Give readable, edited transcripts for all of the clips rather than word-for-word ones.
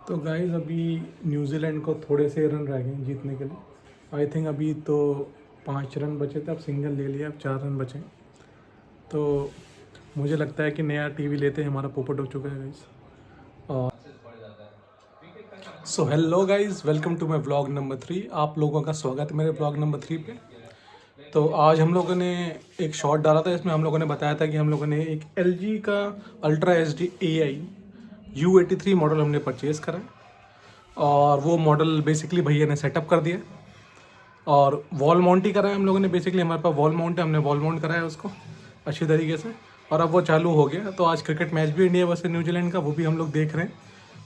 तो गाइस अभी न्यूजीलैंड को थोड़े से रन रह गए हैं जीतने के लिए। आई थिंक अभी तो 5 रन बचे थे, अब सिंगल ले लिया, अब 4 रन बचे। तो मुझे लगता है कि नया टीवी लेते हैं, हमारा पोपट हो चुका है गाइस। और so hello guys, welcome to my vlog number 3। आप लोगों का स्वागत है मेरे व्लॉग नंबर 3 पे। तो आज हम लोगों ने एक शॉट डाला था, इसमें हम लोगों ने बताया था कि हम लोगों ने एक LG का ultra HD AI U83 model हमने परचेज़ करा है। और वो मॉडल बेसिकली भैया ने सेटअप कर दिया और वॉल माउंट ही करा है हम लोगों ने। बेसिकली हमारे पास वॉल माउंट है, हमने वॉल माउंट कराया है उसको अच्छी तरीके से, और अब वो चालू हो गया। तो आज क्रिकेट मैच भी इंडिया वर्सेस न्यूजीलैंड का, वो भी हम लोग देख रहे हैं।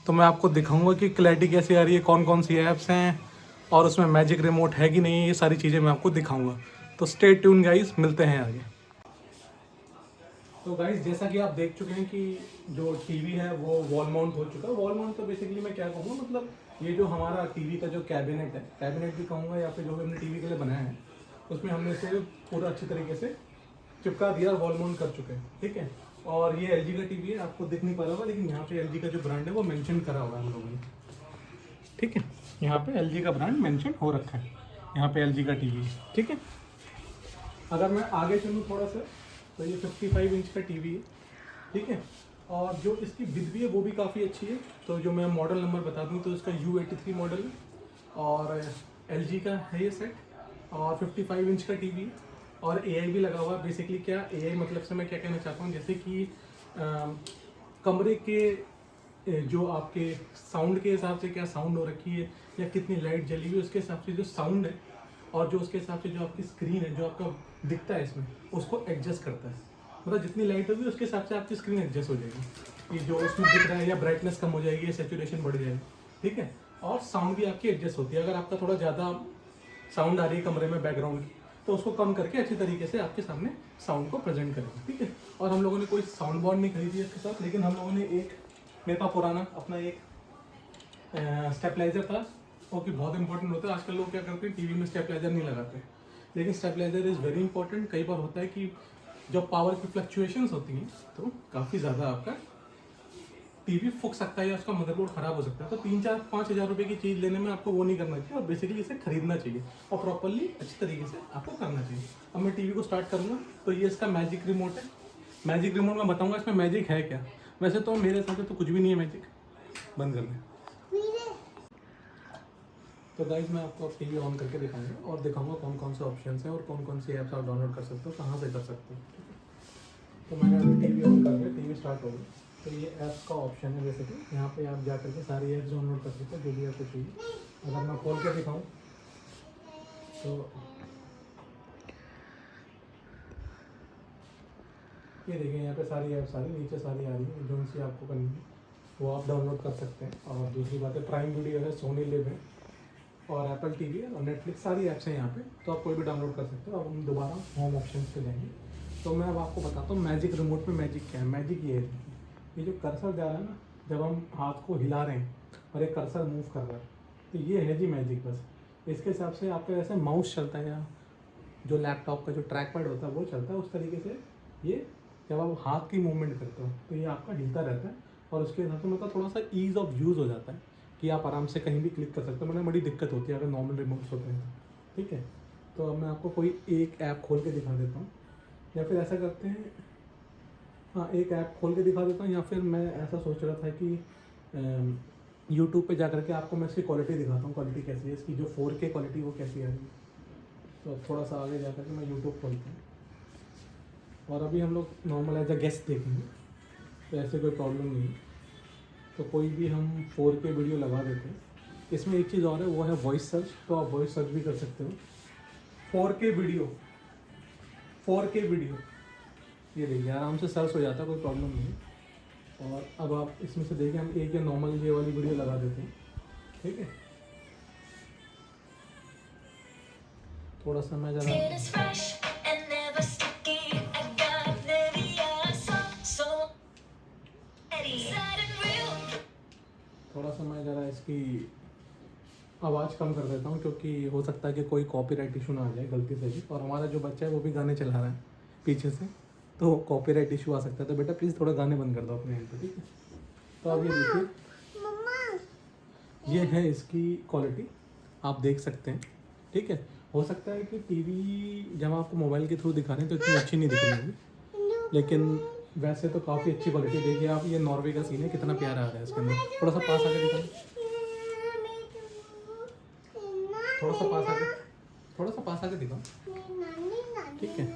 तो मैं आपको दिखाऊंगा कि क्लैरिटी कैसी आ रही है, कौन कौन सी ऐप्स हैं और उसमें मैजिक रिमोट है कि नहीं, ये सारी चीज़ें मैं आपको दिखाऊंगा। तो स्टे ट्यून गाइस, मिलते हैं आगे। तो गाइस जैसा कि आप देख चुके हैं कि जो टीवी है वो वॉल माउंट हो चुका है। वॉल माउंट तो बेसिकली मैं क्या कहूँगा, मतलब ये जो हमारा टीवी का जो कैबिनेट है, कैबिनेट भी कहूँगा या फिर जो भी हमने टीवी के लिए बनाया है, उसमें हमने इसे पूरा अच्छी तरीके से चिपका दिया और वॉल माउंट कर चुके हैं। ठीक है। और ये LG का टीवी है, आपको दिख नहीं पा रहा होगा, लेकिन यहाँ पे LG का जो ब्रांड है वो मेंशन करा हुआ है हम लोगों ने। ठीक है, यहाँ पे LG का ब्रांड मेंशन हो रखा है, यहाँ पे LG का टीवी। ठीक है। अगर मैं आगे चलूँ थोड़ा सा, तो ये 55 इंच का टीवी है। ठीक है। और जो इसकी विद भी है वो भी काफ़ी अच्छी है। तो जो मैं मॉडल नंबर बता दूँ तो इसका U83 मॉडल है और LG का है ये सेट, और 55 इंच का टीवी है और AI भी लगा हुआ है। बेसिकली क्या AI मतलब से मैं क्या कहना चाहता हूँ, जैसे कि कमरे के जो आपके साउंड के हिसाब से क्या साउंड हो रखी है या कितनी लाइट जली हुई है, उसके हिसाब से जो साउंड है और जो उसके हिसाब से जो आपकी स्क्रीन है, जो आपका दिखता है इसमें, उसको एडजस्ट करता है। मतलब जितनी लाइट होगी उसके हिसाब से आपकी स्क्रीन एडजस्ट हो जाएगी। ये जो उसमें दिख रहा है या ब्राइटनेस कम हो जाएगी या सेचुरेशन बढ़ जाएगी। ठीक है। और साउंड भी आपकी एडजस्ट होती है। अगर आपका थोड़ा ज़्यादा साउंड आ रही है कमरे में बैकग्राउंड की, तो उसको कम करके अच्छी तरीके से आपके सामने साउंड को प्रेजेंट करेंगे। ठीक है। और हम लोगों ने कोई साउंड बॉर्ड नहीं खरीदी है इसके साथ, लेकिन हम लोगों ने एक, मेरे पास पुराना अपना एक स्टेबलाइजर था, वो कि बहुत इंपॉर्टेंट होता है। आजकल लोग क्या करते हैं, टीवी में स्टेबलाइजर नहीं लगाते, लेकिन स्टेबलाइजर इज़ वेरी इंपॉर्टेंट। कई बार होता है कि जब पावर की फ्लक्चुएशंस होती हैं तो काफ़ी ज़्यादा आपका टीवी फूक सकता है या उसका मदरबोर्ड ख़राब हो सकता है। तो 3-4-5 हज़ार रुपये की चीज़ लेने में आपको वो नहीं करना चाहिए, और बेसिकली इसे खरीदना चाहिए और प्रॉपरली अच्छी तरीके से आपको करना चाहिए। अब मैं टीवी को स्टार्ट करूँगा। तो ये इसका मैजिक रिमोट है। मैजिक रिमोट में बताऊँगा इसमें मैजिक है क्या। वैसे तो मेरे हिसाब से तो कुछ भी नहीं है मैजिक। बंद कर दें। तो गाइज मैं आपको अब टीवी ऑन करके दिखाऊंगा और दिखाऊंगा कौन कौन से ऑप्शन हैं और कौन कौन सी ऐप्स आप डाउनलोड कर सकते हो, कहाँ से कर सकते हो। ठीक है। तो मैंने अभी टीवी ऑन कर दिया, टीवी स्टार्ट हो गई। तो ये ऐप्स का ऑप्शन है, जैसे कि यहाँ पे आप जा करके सारी ऐप्स डाउनलोड कर सकते हो जो भी आपको चाहिए। अगर मैं खोल के दिखाऊँ तो ये देखिए, यहाँ पे सारी ऐप्स आ रही, नीचे सारी आ रही है, जो सी आपको करनी है वो आप डाउनलोड कर सकते हैं। और दूसरी बात है, प्राइम वीडियो है, सोनी लिव है और एप्पल टीवी है और नेटफ्लिक्स, सारी ऐप्स हैं यहाँ पे, तो आप कोई भी डाउनलोड कर सकते हो। अब हम दोबारा होम ऑप्शन पे जाएंगे। तो मैं अब आपको बताता हूँ मैजिक रिमोट में मैजिक क्या है। मैजिक ये है, ये जो कर्सर जा रहा है ना, जब हम हाथ को हिला रहे हैं और एक कर्सर मूव कर रहा है, तो ये है जी मैजिक। बस इसके हिसाब से आपका जैसे माउस चलता है या जो लैपटॉप का जो ट्रैक पैड होता है वो चलता है, उस तरीके से ये जब आप हाथ की मूवमेंट करते हो तो ये आपका हिलता रहता है। और उसके हिसाब से मतलब थोड़ा सा ईज़ ऑफ यूज़ हो जाता है कि आप आराम से कहीं भी क्लिक कर सकते हो। मतलब बड़ी दिक्कत होती है अगर नॉर्मल रिमोट्स होते हैं। ठीक है। तो अब मैं आपको कोई एक ऐप खोल के दिखा देता हूँ, या फिर ऐसा करते हैं, हाँ एक ऐप खोल के दिखा देता हूँ, या फिर मैं ऐसा सोच रहा था कि यूट्यूब पे जा करके आपको मैं इसकी क्वालिटी दिखाता हूँ, क्वालिटी कैसी है इसकी, जो 4K क्वालिटी वो कैसी आ रही है। तो थोड़ा सा आगे जा करके मैं यूट्यूब खोलता हूँ और अभी हम लोग नॉर्मल एज अ गेस्ट देखेंगे, तो ऐसे कोई प्रॉब्लम नहीं है। तो कोई भी हम 4K वीडियो लगा देते हैं। इसमें एक चीज़ और है, वो है वॉइस सर्च। तो आप वॉइस सर्च भी कर सकते हो। 4K वीडियो, 4K वीडियो, ये देखिए आराम से सर्च हो जाता है, कोई प्रॉब्लम नहीं है। और अब आप इसमें से देखिए, हम एक या नॉर्मल ये वाली वीडियो लगा देते हैं। ठीक है। थोड़ा सा मैं ज़रा, थोड़ा सा मैं ज़रा इसकी आवाज़ कम कर देता हूँ, क्योंकि हो सकता है कि कोई कॉपीराइट इशू ना आ जाए गलती से भी। और हमारा जो बच्चा है वो भी गाने चला रहा है पीछे से, तो कॉपीराइट इशू आ सकता है। तो बेटा प्लीज़ थोड़ा गाने बंद कर दो अपने एंड पे। ठीक है। तो अब ये देखिए, ये है इसकी क्वालिटी, आप देख सकते हैं। ठीक है, हो सकता है कि टीवी जब आपको मोबाइल के थ्रू दिखा रहे हैं तो इतनी अच्छी नहीं दिख रही होगी, लेकिन वैसे तो काफ़ी अच्छी क्वालिटी। देखिए आप, ये नॉर्वे का सीन है, कितना प्यारा आ रहा है इसके अंदर। थोड़ा सा पास आके दिखाओ, थोड़ा सा पास आके, थोड़ा सा पास आके दिखाओ। ठीक है,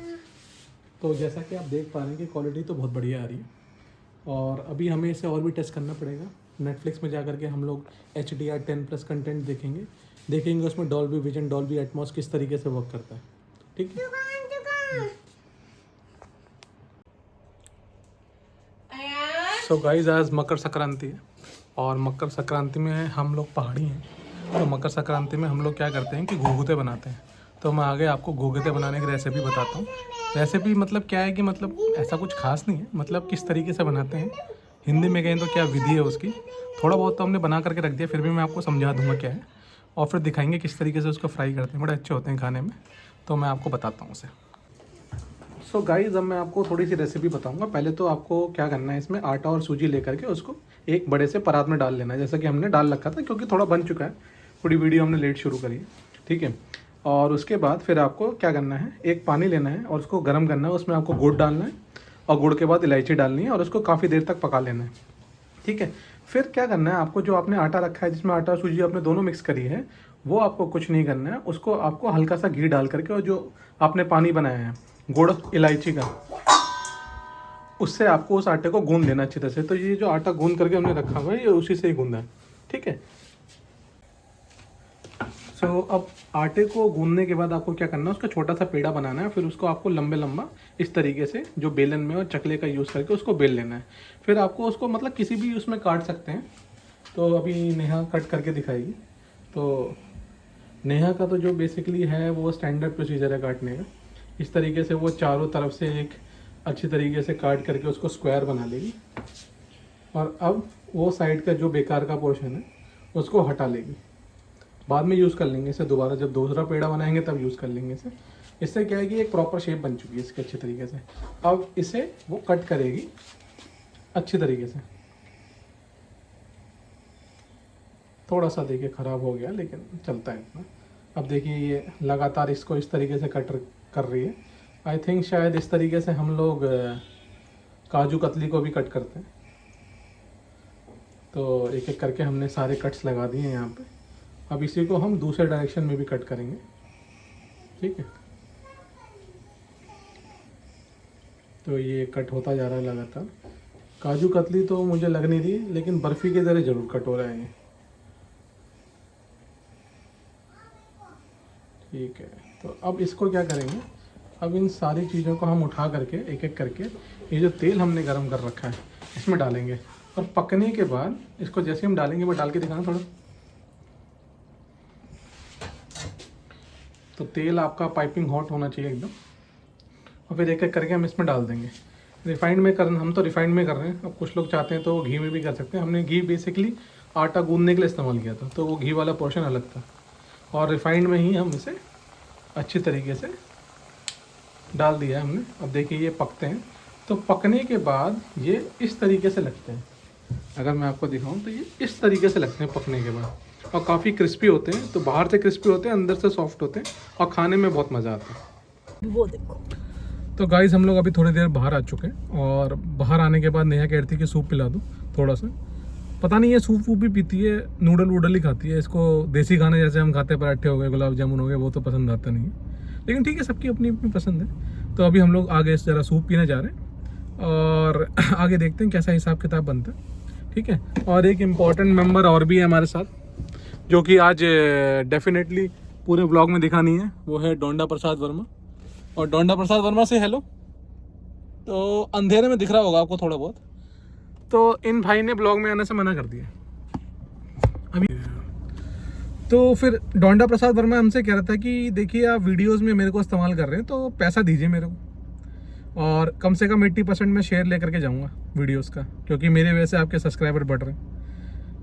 तो जैसा कि आप देख पा रहे हैं कि क्वालिटी तो बहुत बढ़िया आ रही है। और अभी हमें इसे और भी टेस्ट करना पड़ेगा। नेटफ्लिक्स में जा करके हम लोग HDR 10+ कंटेंट देखेंगे उसमें डॉल्बी विजन, डॉल्बी एटमॉस किस तरीके से वर्क करता है। ठीक है, सो गाइस आज मकर संक्रांति है और मकर संक्रांति में हम लोग पहाड़ी हैं, तो मकर संक्रांति में हम लोग क्या करते हैं कि घुघुते बनाते हैं। तो मैं आगे आपको घुघुते बनाने की रेसिपी बताता हूँ। रेसिपी मतलब क्या है कि मतलब ऐसा कुछ खास नहीं है, मतलब किस तरीके से बनाते हैं, हिंदी में कहें तो क्या विधि है उसकी। थोड़ा बहुत तो हमने बना करके रख दिया, फिर भी मैं आपको समझा दूंगा क्या है, और फिर दिखाएंगे किस तरीके से उसको फ्राई करते हैं। बड़े अच्छे होते हैं खाने में, तो मैं आपको बताता हूँ उसे। सो गाइस अब मैं आपको थोड़ी सी रेसिपी बताऊंगा। पहले तो आपको क्या करना है, इसमें आटा और सूजी लेकर के उसको एक बड़े से परात में डाल लेना है, जैसा कि हमने डाल रखा था, क्योंकि थोड़ा बन चुका है, थोड़ी वीडियो हमने लेट शुरू करी है। ठीक है, और उसके बाद फिर आपको क्या करना है, एक पानी लेना है और उसको गर्म करना है, उसमें आपको गुड़ डालना है और गुड़ के बाद इलायची डालनी है और उसको काफ़ी देर तक पका लेना है। ठीक है, फिर क्या करना है, आपको जो आपने आटा रखा है जिसमें आटा सूजी आपने दोनों मिक्स करी है, वो आपको कुछ नहीं करना है, उसको आपको हल्का सा घी डाल करके और जो आपने पानी बनाया है गुड़ इलायची का, उससे आपको उस आटे को गूंद देना अच्छी तरह से। तो ये जो आटा गूंद करके हमने रखा हुआ है ये उसी से ही गूंदा है। ठीक है, सो अब आटे को गूंदने के बाद आपको क्या करना है, उसका छोटा सा पेड़ा बनाना है, फिर उसको आपको लंबा इस तरीके से जो बेलन में और चकले का यूज़ करके उसको बेल लेना है। फिर आपको उसको मतलब किसी भी उसमें काट सकते हैं। तो अभी नेहा कट करके दिखाएगी। तो नेहा का तो जो बेसिकली है वो स्टैंडर्ड प्रोसीजर है काटने का। इस तरीके से वो चारों तरफ से एक अच्छी तरीके से काट करके उसको स्क्वायर बना लेगी, और अब वो साइड का जो बेकार का पोर्शन है उसको हटा लेगी। बाद में यूज़ कर लेंगे इसे दोबारा, जब दूसरा पेड़ा बनाएंगे तब यूज़ कर लेंगे इसे। इससे क्या है कि एक प्रॉपर शेप बन चुकी है इसकी अच्छी तरीके से। अब इसे वो कट करेगी अच्छी तरीके से। थोड़ा सा देखिए ख़राब हो गया, लेकिन चलता है इतना। अब देखिए ये लगातार इसको इस तरीके से कट कर रही है। आई थिंक शायद इस तरीके से हम लोग काजू कतली को भी कट करते हैं। तो एक एक करके हमने सारे कट्स लगा दिए हैं यहाँ पे। अब इसी को हम दूसरे डायरेक्शन में भी कट करेंगे। ठीक है, तो ये कट होता जा रहा है लगातार। काजू कतली तो मुझे लग नहीं रही, लेकिन बर्फ़ी के तरह ज़रूर कट हो रहा है ये। ठीक है, तो अब इसको क्या करेंगे, अब इन सारी चीज़ों को हम उठा करके एक एक करके ये जो तेल हमने गरम कर रखा है इसमें डालेंगे, और पकने के बाद इसको जैसे हम डालेंगे, मैं डाल के दिखाना थोड़ा। तो तेल आपका पाइपिंग हॉट होना चाहिए एकदम, और फिर एक एक करके हम इसमें डाल देंगे। रिफाइंड में कर, हम तो रिफाइंड में कर रहे हैं। अब कुछ लोग चाहते हैं तो वो घी में भी कर सकते हैं। हमने घी बेसिकली आटा गूंदने के लिए इस्तेमाल किया था, तो वो घी वाला पोर्शन अलग था, और रिफाइंड में ही हम इसे अच्छी तरीके से डाल दिया है हमने। अब देखिए ये पकते हैं, तो पकने के बाद ये इस तरीके से लगते हैं। अगर मैं आपको दिखाऊं तो ये इस तरीके से लगते हैं पकने के बाद, और काफ़ी क्रिस्पी होते हैं। तो बाहर से क्रिस्पी होते हैं, अंदर से सॉफ्ट होते हैं, और खाने में बहुत मज़ा आता है। वो देखो। तो गाइस हम लोग अभी थोड़ी देर बाहर आ चुके हैं, और बाहर आने के बाद नेहा कहती है कि सूप पिला दूँ थोड़ा सा। पता नहीं ये सूप वूप भी पीती है, नूडल वूडल ही खाती है। इसको देसी खाने जैसे हम खाते हैं, पराठे हो गए, गुलाब जामुन हो गए, वो तो पसंद आता नहीं है, लेकिन ठीक है, सबकी अपनी अपनी पसंद है। तो अभी हम लोग आगे ज़रा सूप पीने जा रहे हैं, और आगे देखते हैं कैसा हिसाब किताब बनता है। ठीक है, और एक इम्पॉर्टेंट मेंबर और भी है हमारे साथ, जो कि आज डेफिनेटली पूरे ब्लॉग में दिखा नहीं है, वो है डोंडा प्रसाद वर्मा। और डोंडा प्रसाद वर्मा से हेलो। तो अंधेरे में दिख रहा होगा आपको थोड़ा बहुत। तो इन भाई ने ब्लॉग में आने से मना कर दिया अभी। तो फिर डोंडा प्रसाद वर्मा हमसे कह रहा था कि देखिए आप वीडियोस में मेरे को इस्तेमाल कर रहे हैं, तो पैसा दीजिए मेरे को, और कम से कम 80% में शेयर लेकर के जाऊंगा वीडियोस का, क्योंकि मेरे वजह से आपके सब्सक्राइबर बढ़ रहे हैं।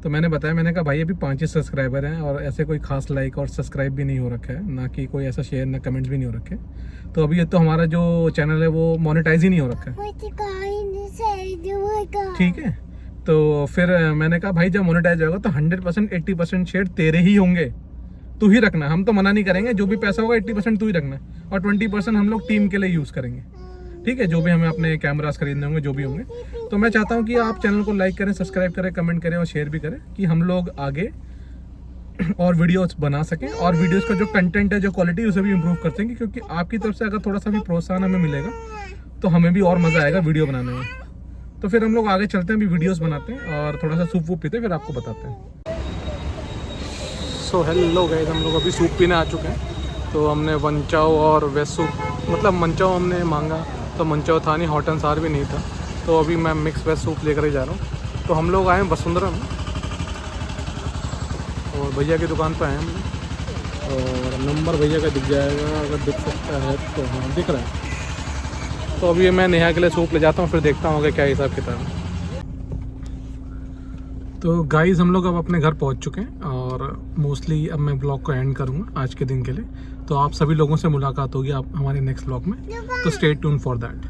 तो मैंने बताया, मैंने कहा भाई अभी 5 ही सब्सक्राइबर हैं, और ऐसे कोई खास लाइक और सब्सक्राइब भी नहीं हो रखा है, ना कि कोई ऐसा शेयर, ना कमेंट्स भी नहीं हो रखे। तो अभी ये तो हमारा जो चैनल है वो मोनेटाइज ही नहीं हो रखा है। ठीक है, तो फिर मैंने कहा भाई जब मोनेटाइज होगा तो 100% 80% शेयर तेरे ही होंगे, तू ही रखना, हम तो मना नहीं करेंगे, जो भी पैसा होगा 80% तू ही रखना और 20% हम लोग टीम के लिए यूज़ करेंगे, ठीक है, जो भी हमें अपने कैमरास खरीदने होंगे जो भी होंगे। तो मैं चाहता हूँ कि आप चैनल को लाइक करें, सब्सक्राइब करें, कमेंट करें और शेयर भी करें कि हम लोग आगे और वीडियोस बना सकें और वीडियोस का जो कंटेंट है, जो क्वालिटी, उसे भी इम्प्रूव कर सकेंगे, क्योंकि आपकी तरफ से अगर थोड़ा सा भी प्रोत्साहन हमें मिलेगा तो हमें भी और मज़ा आएगा वीडियो बनाने में। तो फिर हम लोग आगे चलते हैं, अभी वीडियोस बनाते हैं और थोड़ा सा सूप वूप पीते हैं, फिर आपको बताते हैं। सो हेलो गाइस, हम लोग अभी सूप पीने आ चुके हैं। तो हमने वनचाओ और वेज सूप, मतलब मंचाओ हमने मांगा तो मंचाओ था नहीं, हॉट एंड सार भी नहीं था, तो अभी मैं मिक्स वेज सूप लेकर ही जा रहा हूँ। तो हम लोग आए हैं वसुंधरा में और भैया की दुकान पर आए हैं हम, और नंबर भैया का दिख जाएगा अगर दिख सकता है तो, हाँ दिख रहा है। तो अभी मैं नेहा के लिए सूप ले जाता हूँ, फिर देखता हूँ कि क्या हिसाब किताब है। तो गाइस हम लोग अब अपने घर पहुँच चुके हैं और मोस्टली अब मैं ब्लॉग को एंड करूँगा आज के दिन के लिए। तो आप सभी लोगों से मुलाकात होगी आप हमारे नेक्स्ट ब्लॉग में, तो स्टे ट्यून फॉर दैट।